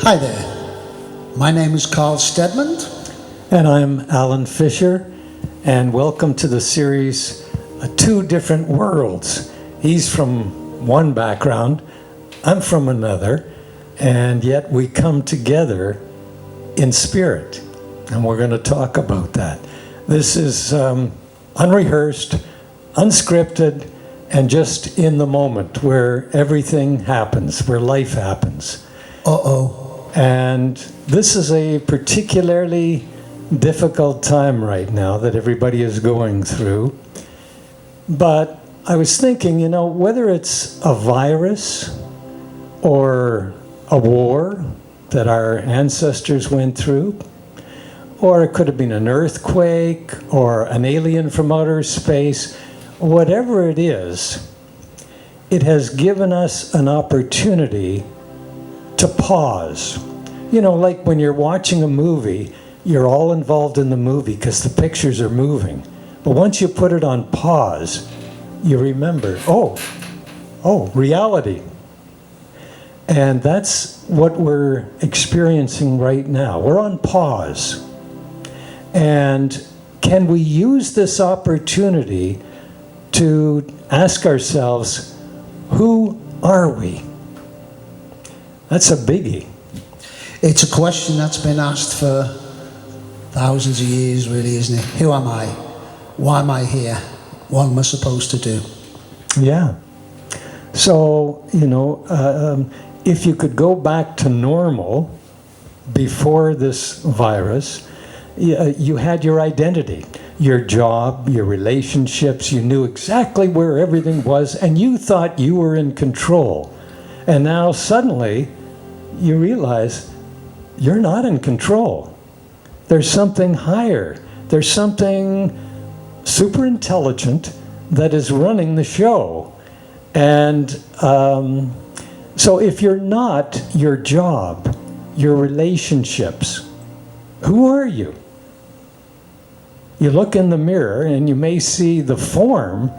Hi there. My name is Carl Stedman. And I'm Alan Fisher, and welcome to the series, Two Different Worlds. He's from one background, I'm from another, and yet we come together in spirit, and we're going to talk about that. This is unrehearsed, unscripted, and just in the moment where everything happens, where life happens. And this is a particularly difficult time right now that everybody is going through. But I was thinking, whether it's a virus or a war that our ancestors went through, or it could have been an earthquake or an alien from outer space, whatever it is, it has given us an opportunity to pause. Like when you're watching a movie, you're all involved in the movie because the pictures are moving. But once you put it on pause, you remember, reality. And that's what we're experiencing right now. We're on pause. And can we use this opportunity to ask ourselves, who are we? That's a biggie. It's a question that's been asked for thousands of years, really, isn't it? Who am I? Why am I here? What am I supposed to do? Yeah. So, if you could go back to normal before this virus, you had your identity, your job, your relationships. You knew exactly where everything was, and you thought you were in control. And now suddenly you realize you're not in control. There's something higher. There's something super intelligent that is running the show. And so if you're not your job, your relationships, who are you? You look in the mirror and you may see the form,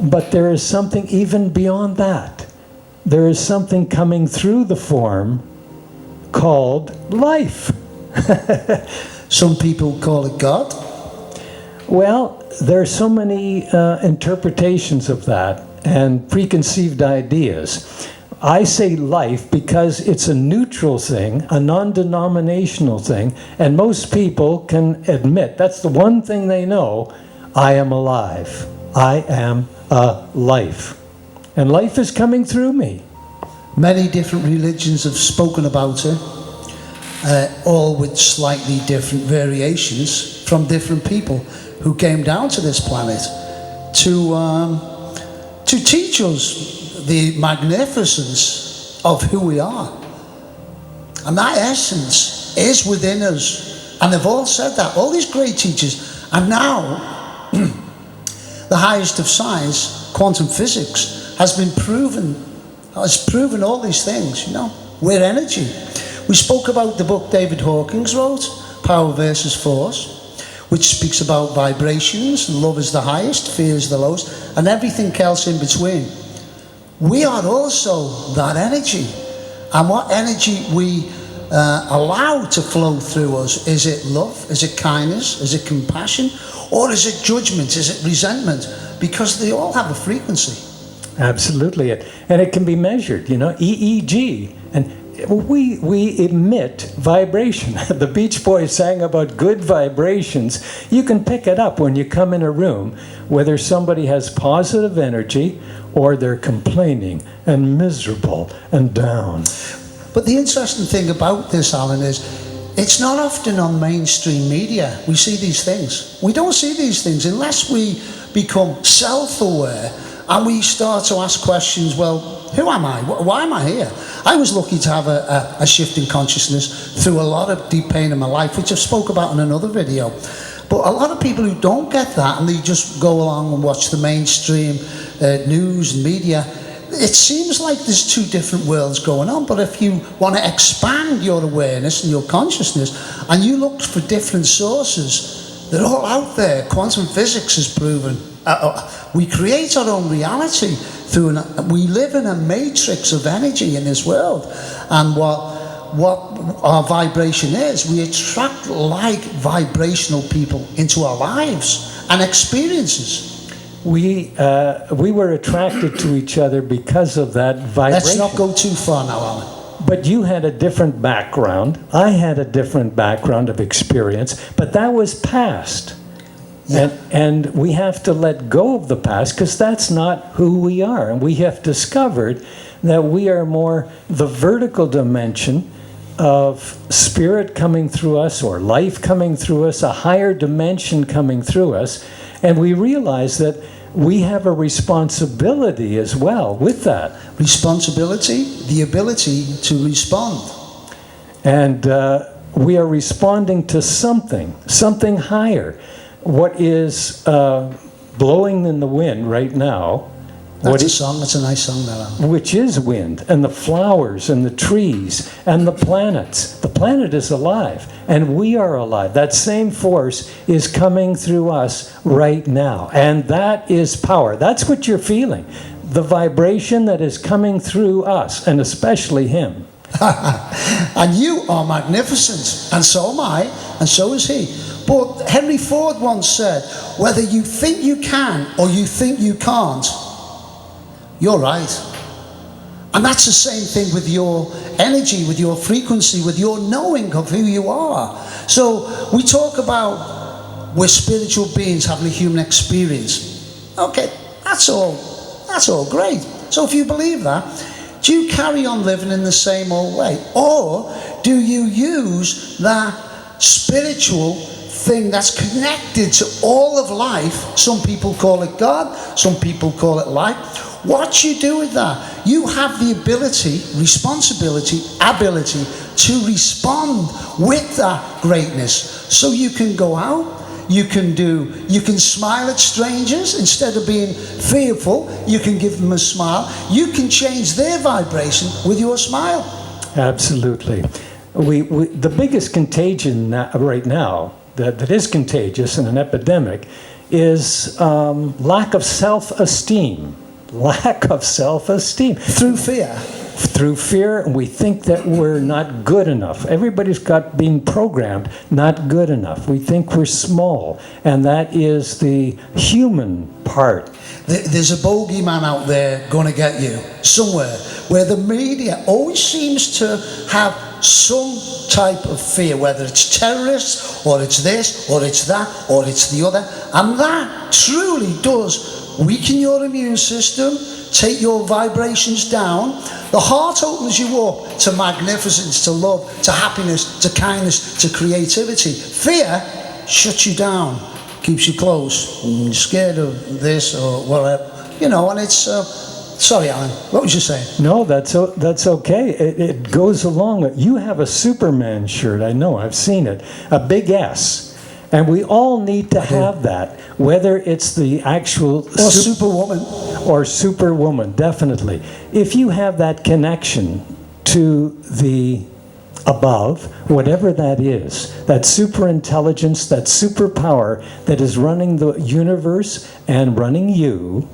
but there is something even beyond that. There is something coming through the form called life. Some people call it God. Well, there are so many interpretations of that and preconceived ideas. I say life because it's a neutral thing, a non-denominational thing, and most people can admit, that's the one thing they know, I am alive. I am a life. And life is coming through me. Many different religions have spoken about it, all with slightly different variations from different people who came down to this planet to teach us the magnificence of who we are. And that essence is within us. And they've all said that, all these great teachers. And now, the highest of science, quantum physics, has proven all these things, We're energy. We spoke about the book David Hawkins wrote, Power versus Force, which speaks about vibrations, love is the highest, fear is the lowest, and everything else in between. We are also that energy. And what energy we allow to flow through us, is it love, is it kindness, is it compassion, or is it judgment, is it resentment? Because they all have a frequency. Absolutely. And it can be measured, EEG. And we emit vibration. The Beach Boys sang about good vibrations. You can pick it up when you come in a room, whether somebody has positive energy or they're complaining and miserable and down. But the interesting thing about this, Alan, is it's not often on mainstream media we see these things. We don't see these things unless we become self-aware and we start to ask questions, well, who am I? Why am I here? I was lucky to have a shift in consciousness through a lot of deep pain in my life, which I've spoke about in another video. But a lot of people who don't get that and they just go along and watch the mainstream news and media, it seems like there's two different worlds going on. But if you want to expand your awareness and your consciousness and you look for different sources, they're all out there. Quantum physics has proven we create our own reality we live in a matrix of energy in this world. And what what our vibration is. We attract like vibrational people into our lives and experiences. We were attracted to each other because of that vibration. Let's not go too far now, Alan. But you had a different background. I had a different background of experience, but that was past. Yeah. And we have to let go of the past because that's not who we are. And we have discovered that we are more the vertical dimension of spirit coming through us or life coming through us, a higher dimension coming through us. And we realize that we have a responsibility as well with that. Responsibility, the ability to respond. And we are responding to something higher. What is blowing in the wind right now, That's a song, that's a nice song, that Alan. which is wind, and the flowers and the trees and the planets. The planet is alive, and we are alive. That same force is coming through us right now, and that is power. That's what you're feeling. The vibration that is coming through us, and especially him. And you are magnificent, and so am I, and so is he. But Henry Ford once said, whether you think you can or you think you can't, you're right. And that's the same thing with your energy, with your frequency, with your knowing of who you are. So we talk about we're spiritual beings having a human experience. Okay, that's all great. So if you believe that, do you carry on living in the same old way? Or do you use that spiritual thing that's connected to all of life? Some people call it God, some people call it life. What you do with that, you have the ability, responsibility, ability to respond with that greatness. So you can go out, you can smile at strangers instead of being fearful. You can give them a smile. You can change their vibration with your smile. Absolutely. The biggest contagion right now that is contagious in an epidemic is lack of self-esteem. Lack of self-esteem. Through fear. Through fear, and we think that we're not good enough. Everybody's got being programmed not good enough. We think we're small, and that is the human part. There's a bogeyman out there going to get you somewhere, where the media always seems to have some type of fear, whether it's terrorists, or it's this, or it's that, or it's the other. And that truly does weaken your immune system, take your vibrations down. The heart opens you up to magnificence, to love, to happiness, to kindness, to creativity. Fear shuts you down, keeps you close, you're scared of this or whatever, and it's sorry, Alan, what was you saying? No, that's okay. It goes along. You have a Superman shirt, I know, I've seen it, a big S. And we all need to have that, whether it's the actual... Or Superwoman. Or Superwoman, definitely. If you have that connection to the above, whatever that is, that super intelligence, that superpower that is running the universe and running you,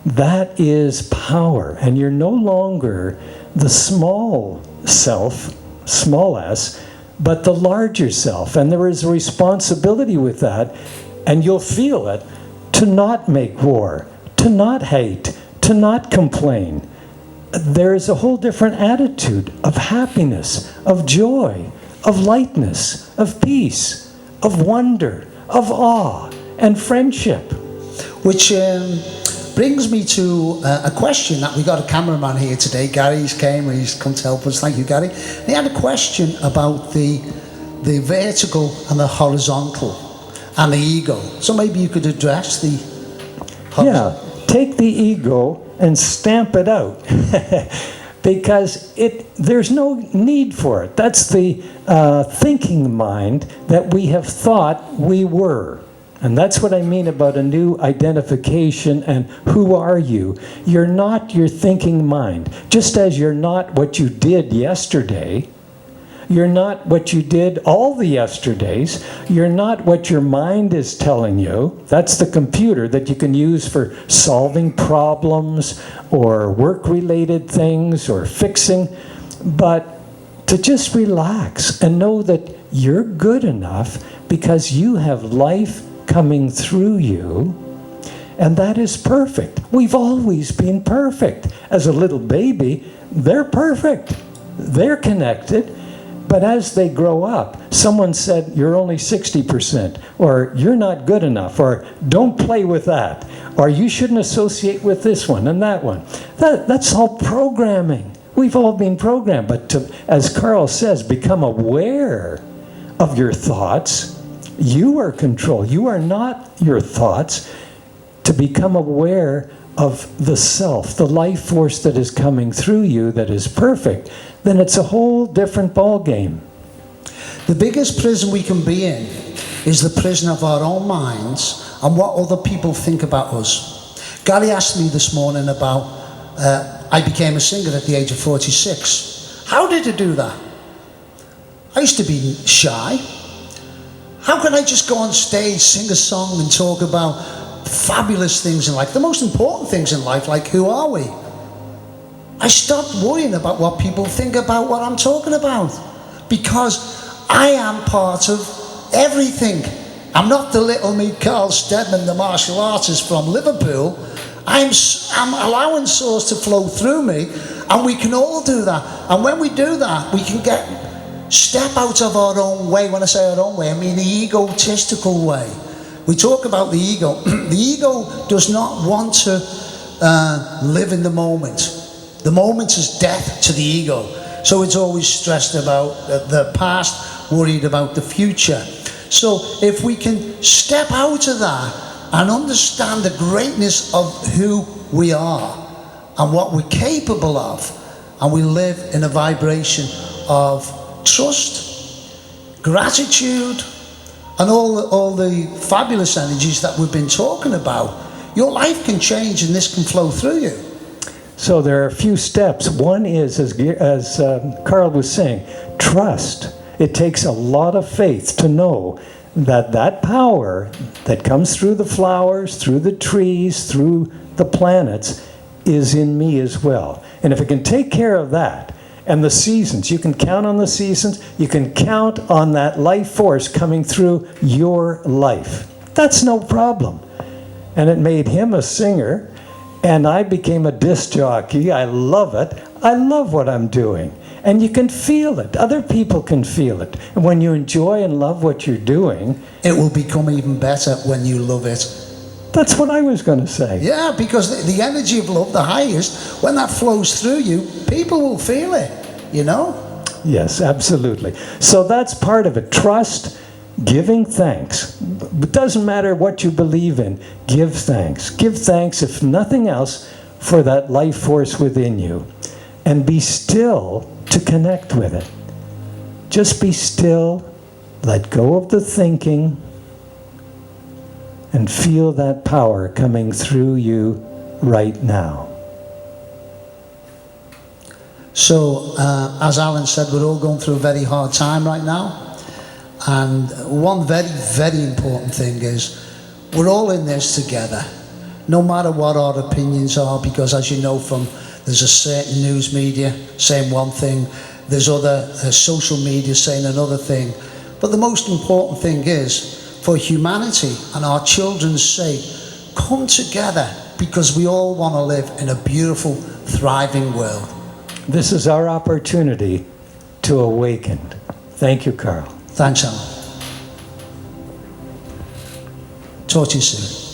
that is power. And you're no longer the small self, small s, but the larger self. And there is a responsibility with that, and you'll feel it, to not make war, to not hate, to not complain. There is a whole different attitude of happiness, of joy, of lightness, of peace, of wonder, of awe, and friendship. Which brings me to a question that we got a cameraman here today. Gary's came, he's come to help us. Thank you, Gary. He had a question about the vertical and the horizontal and the ego. So maybe you could address the horizontal. Yeah, take the ego and stamp it out. Because there's no need for it. That's the thinking mind that we have thought we were. And that's what I mean about a new identification and who are you? You're not your thinking mind. Just as you're not what you did yesterday, you're not what you did all the yesterdays, you're not what your mind is telling you. That's the computer that you can use for solving problems or work-related things or fixing. But to just relax and know that you're good enough because you have life coming through you, and that is perfect. We've always been perfect. As a little baby, they're perfect. They're connected. But as they grow up, someone said, you're only 60%, or you're not good enough, or don't play with that, or you shouldn't associate with this one and that one. That's all programming. We've all been programmed. But to, as Carl says, become aware of your thoughts. You are control. You are not your thoughts. To become aware of the self, the life force that is coming through you that is perfect, then it's a whole different ball game. The biggest prison we can be in is the prison of our own minds and what other people think about us. Gary asked me this morning about, I became a singer at the age of 46. How did I do that? I used to be shy. How could I just go on stage, sing a song and talk about fabulous things in life, the most important things in life, like who are we? I stopped worrying about what people think about what I'm talking about, because I am part of everything. I'm not the little me Carl Steadman, the martial artist from Liverpool. I'm allowing source to flow through me, and we can all do that. And when we do that, we can step out of our own way. When I say our own way, I mean the egotistical way. We talk about the ego. The ego does not want to live in the moment. The moment is death to the ego. So it's always stressed about the past, worried about the future. So if we can step out of that and understand the greatness of who we are and what we're capable of, and we live in a vibration of trust, gratitude, and all the fabulous energies that we've been talking about, your life can change and this can flow through you. So there are a few steps. One is, as Carl was saying, trust. It takes a lot of faith to know that that power that comes through the flowers, through the trees, through the planets, is in me as well. And if it can take care of that, and the seasons, you can count on the seasons, you can count on that life force coming through your life. That's no problem. And it made him a singer, and I became a disc jockey. I love it. I love what I'm doing. And you can feel it. Other people can feel it. And when you enjoy and love what you're doing, it will become even better when you love it. That's what I was going to say. Yeah, because the energy of love, the highest, when that flows through you, people will feel it, you know? Yes, absolutely. So that's part of it. Trust, giving thanks. It doesn't matter what you believe in. Give thanks. Give thanks, if nothing else, for that life force within you. And be still to connect with it. Just be still, let go of the thinking, and feel that power coming through you right now. So, as Alan said, we're all going through a very hard time right now. And one very, very important thing is we're all in this together, no matter what our opinions are, because as you know, there's a certain news media saying one thing, there's other social media saying another thing. But the most important thing is, for humanity and our children's sake, come together, because we all want to live in a beautiful, thriving world. This is our opportunity to awaken. Thank you, Carl. Thanks, Alan. Talk to you soon.